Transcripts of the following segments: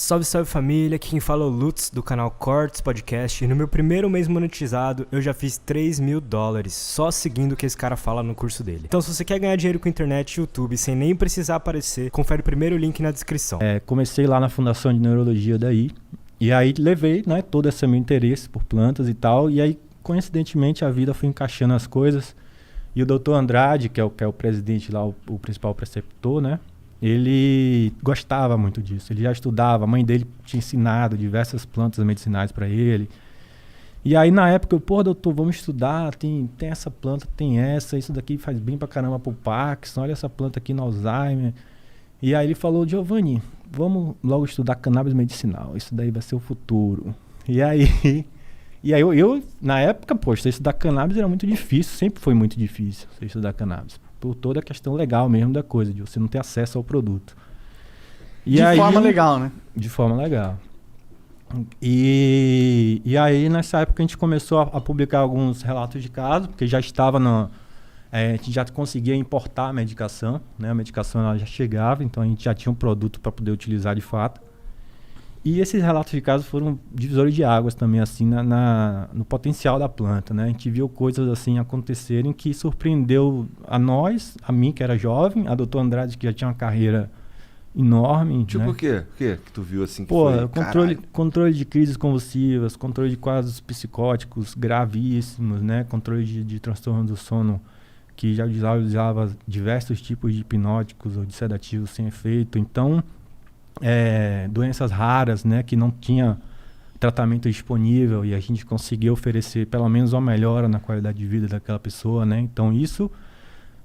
Salve, salve família, aqui quem fala é o Lutz do canal Cortes Podcast e no meu primeiro mês monetizado eu já fiz $3.000 só seguindo o que esse cara fala no curso dele. Então se você quer ganhar dinheiro com internet e YouTube sem nem precisar aparecer, confere o primeiro link na descrição. Comecei lá na Fundação de Neurologia daí e aí levei, né, todo esse meu interesse por plantas e tal, e aí coincidentemente a vida foi encaixando as coisas e o Dr. Andrade, que é o presidente lá, o principal preceptor, né? Ele gostava muito disso, ele já estudava, a mãe dele tinha ensinado diversas plantas medicinais para ele. E aí na época eu, doutor, vamos estudar, tem essa planta, tem essa, isso daqui faz bem pra caramba pro Parkinson, olha essa planta aqui no Alzheimer. E aí ele falou, Giovanni, vamos logo estudar cannabis medicinal, isso daí vai ser o futuro. E aí eu na época, estudar cannabis era muito difícil, sempre foi muito difícil estudar cannabis. Por toda a questão legal mesmo da coisa, de você não ter acesso ao produto. De forma legal, né? De forma legal. E aí, nessa época, a gente começou a publicar alguns relatos de caso, porque já estava a gente já conseguia importar a medicação, né? A medicação ela já chegava, então a gente já tinha um produto para poder utilizar de fato. E esses relatos de casos foram divisores de águas também, assim, no potencial da planta, né? A gente viu coisas assim acontecerem que surpreendeu a nós, a mim que era jovem, a doutor Andrade que já tinha uma carreira enorme. Tipo, né? o quê? O que tu viu assim que controle de crises convulsivas, controle de quadros psicóticos gravíssimos, né? Controle de transtorno do sono, que já usava diversos tipos de hipnóticos ou de sedativos sem efeito. Então, doenças raras, né, que não tinha tratamento disponível e a gente conseguiu oferecer pelo menos uma melhora na qualidade de vida daquela pessoa, né? Então isso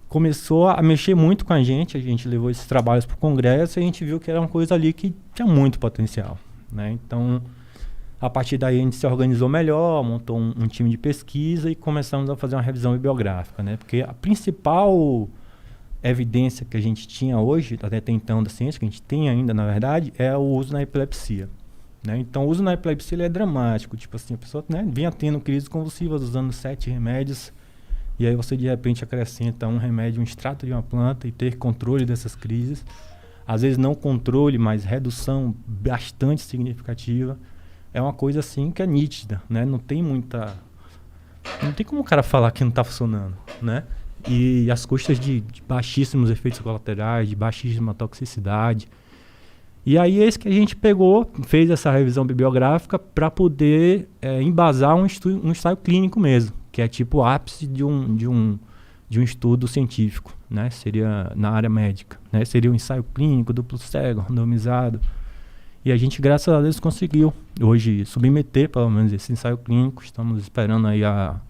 começou a mexer muito com a gente levou esses trabalhos para o congresso e a gente viu que era uma coisa ali que tinha muito potencial, né? Então a partir daí a gente se organizou melhor, montou um time de pesquisa e começamos a fazer uma revisão bibliográfica, né? Porque a principal evidência que a gente tinha hoje, até então da ciência, que a gente tem ainda, na verdade, é o uso na epilepsia. Né? Então, o uso na epilepsia ele é dramático. Tipo assim, a pessoa, né, vinha tendo crises convulsivas usando 7 remédios, e aí você, de repente, acrescenta um remédio, um extrato de uma planta e ter controle dessas crises. Às vezes, não controle, mas redução bastante significativa. É uma coisa, assim, que é nítida, né? Não tem como o cara falar que não está funcionando, né? E as custas de baixíssimos efeitos colaterais, de baixíssima toxicidade. E aí é isso que a gente fez essa revisão bibliográfica para poder embasar um ensaio clínico mesmo, que é tipo o ápice de um estudo científico, né? Seria na área médica, né? Seria um ensaio clínico, duplo cego, randomizado. E a gente, graças a Deus, conseguiu hoje submeter, pelo menos, esse ensaio clínico. Estamos esperando aí a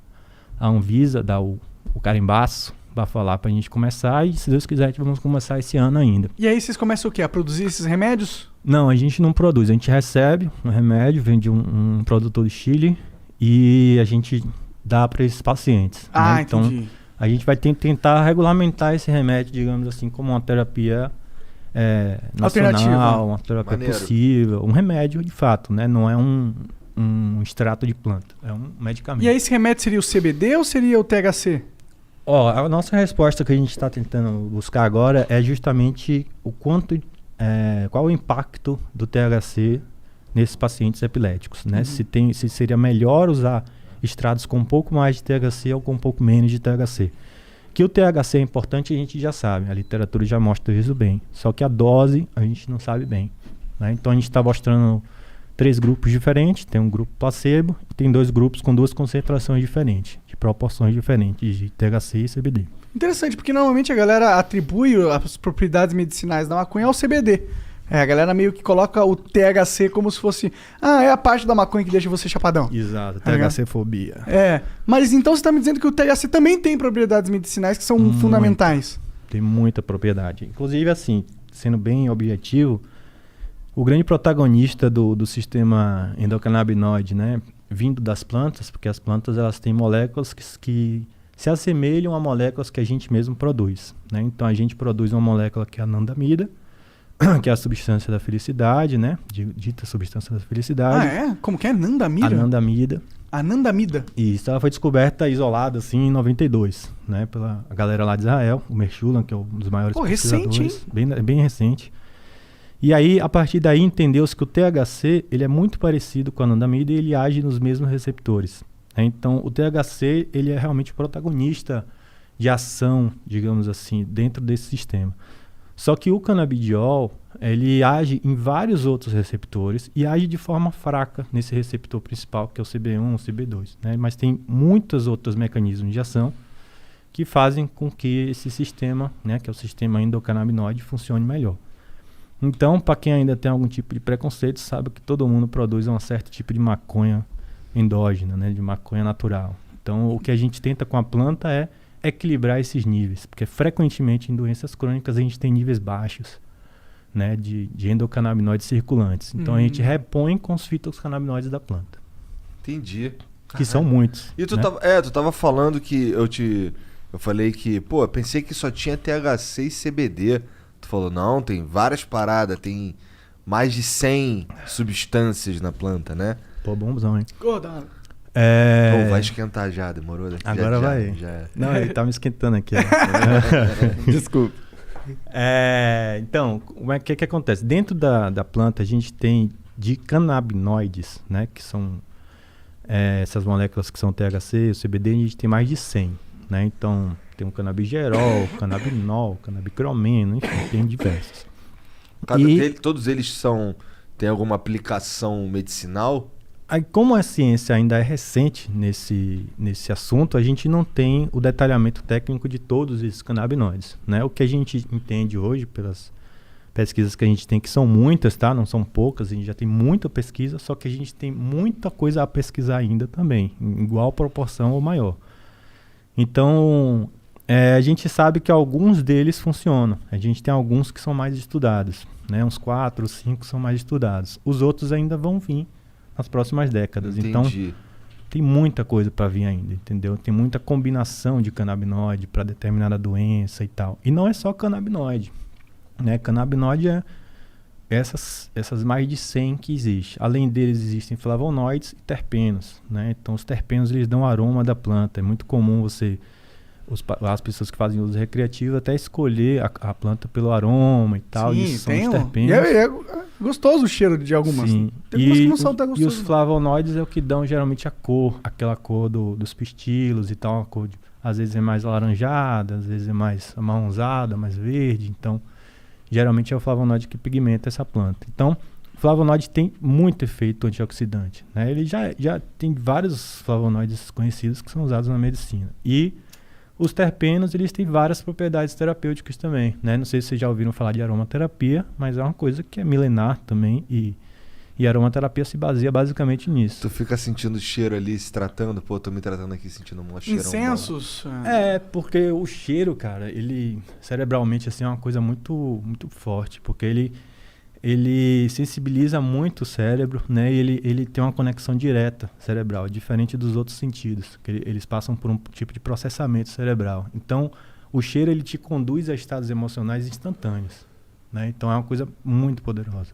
Anvisa dar o carimbaço para falar pra gente começar e se Deus quiser vamos começar esse ano ainda. E aí vocês começam o quê? A produzir esses remédios? Não, a gente não produz, a gente recebe um remédio, vem de um produtor do Chile e a gente dá para esses pacientes. Ah, né? Então entendi. a gente vai tentar regulamentar esse remédio, digamos assim, como uma terapia nacional, uma terapia possível, um remédio de fato, né? Não é um extrato de planta, é um medicamento. E aí esse remédio seria o CBD ou seria o THC? A nossa resposta que a gente está tentando buscar agora é justamente qual o impacto do THC nesses pacientes epiléticos, né? Uhum. Se seria melhor usar extratos com um pouco mais de THC ou com um pouco menos de THC. Que o THC é importante a gente já sabe, a literatura já mostra isso bem, só que a dose a gente não sabe bem, né? Então a gente está mostrando 3 grupos diferentes, tem um grupo placebo e tem 2 grupos com 2 concentrações diferentes, de proporções diferentes de THC e CBD. Interessante, porque normalmente a galera atribui as propriedades medicinais da maconha ao CBD. A galera meio que coloca o THC como se fosse, é a parte da maconha que deixa você chapadão. Exato, THC-fobia. Mas então você está me dizendo que o THC também tem propriedades medicinais que são fundamentais. Tem muita propriedade. Inclusive, assim, sendo bem objetivo, o grande protagonista do sistema endocannabinoide, né, vindo das plantas, porque as plantas elas têm moléculas que se assemelham a moléculas que a gente mesmo produz, né? Então a gente produz uma molécula que é a anandamida, que é a substância da felicidade, né? Dita substância da felicidade. Como que é? Anandamida? Anandamida. Isso, ela foi descoberta isolada assim em 92, né? Pela galera lá de Israel, o Merchulan, que é um dos maiores pesquisadores. Recente, hein? Bem recente. E aí, a partir daí, entendeu-se que o THC ele é muito parecido com a anandamida e ele age nos mesmos receptores. Então, o THC ele é realmente o protagonista de ação, digamos assim, dentro desse sistema. Só que o canabidiol, ele age em vários outros receptores e age de forma fraca nesse receptor principal, que é o CB1, o CB2, né? Mas tem muitos outros mecanismos de ação que fazem com que esse sistema, né, que é o sistema endocannabinoide, funcione melhor. Então, para quem ainda tem algum tipo de preconceito, sabe que todo mundo produz um certo tipo de maconha endógena, né, de maconha natural. Então, o que a gente tenta com a planta é equilibrar esses níveis, porque frequentemente em doenças crônicas a gente tem níveis baixos, né, de endocannabinoides circulantes. Então a gente repõe com os fitocannabinoides da planta. Entendi. Que são muitos. E tu, né? tu tava falando que eu falei que, pô, eu pensei que só tinha THC e CBD. Tu falou, não, tem várias paradas, tem mais de 100 substâncias na planta, né? Pô, bombzão, hein? Pô, da hora. Pô, vai esquentar já, demorou? Daqui Agora vai. Já. Não, ele tá me esquentando aqui. Desculpa. Então, o que acontece? Dentro da planta a gente tem de canabinoides, né? Que são essas moléculas que são o THC, o CBD, a gente tem mais de 100, né? Então, tem o canabigerol, canabinol, canabicromeno, enfim, tem diversos. Todos eles têm alguma aplicação medicinal? Aí, como a ciência ainda é recente nesse assunto, a gente não tem o detalhamento técnico de todos esses canabinoides, né? O que a gente entende hoje, pelas pesquisas que a gente tem, que são muitas, tá? Não são poucas, a gente já tem muita pesquisa, só que a gente tem muita coisa a pesquisar ainda também, em igual proporção ou maior. Então, a gente sabe que alguns deles funcionam. A gente tem alguns que são mais estudados, né? Uns 4, 5 são mais estudados. Os outros ainda vão vir nas próximas décadas. Entendi. Então, tem muita coisa para vir ainda, entendeu? Tem muita combinação de canabinoide para determinada doença e tal. E não é só canabinoide, né? Canabinoide é essas mais de 100 que existem. Além deles, existem flavonoides e terpenos, né? Então, os terpenos, eles dão aroma da planta. É muito comum as pessoas que fazem uso recreativo até escolher a planta pelo aroma e tal. Sim, isso são os terpenos. E é gostoso o cheiro de algumas. Sim. Tem umas que não são tão E gostosas. os flavonoides é o que dão geralmente a cor, aquela cor dos pistilos e tal, uma cor às vezes é mais alaranjada, às vezes é mais amarronzada, mais verde. Então, geralmente é o flavonoide que pigmenta essa planta. Então, o flavonoide tem muito efeito antioxidante, né? Ele já tem vários flavonoides conhecidos que são usados na medicina. E os terpenos, eles têm várias propriedades terapêuticas também, né? Não sei se vocês já ouviram falar de aromaterapia, mas é uma coisa que é milenar também e a aromaterapia se baseia basicamente nisso. Tu fica sentindo o cheiro ali, se tratando, pô, tô me tratando aqui, sentindo um cheirão. Incensos? Porque o cheiro, cara, ele cerebralmente assim, é uma coisa muito, muito forte, porque ele sensibiliza muito o cérebro, né? E ele tem uma conexão direta cerebral, diferente dos outros sentidos, que eles passam por um tipo de processamento cerebral. Então, o cheiro ele te conduz a estados emocionais instantâneos, né? Então, é uma coisa muito poderosa,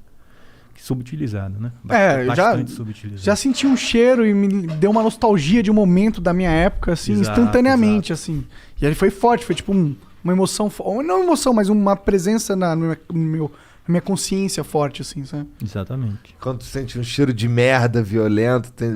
subutilizada, né? Bastante subutilizada. Já senti um cheiro e me deu uma nostalgia de um momento da minha época, assim, instantaneamente, assim. E ele foi forte, foi tipo uma emoção, ou não emoção, mas uma presença na minha consciência forte, assim, sabe? Exatamente. Quando tu sente um cheiro de merda violento, tem...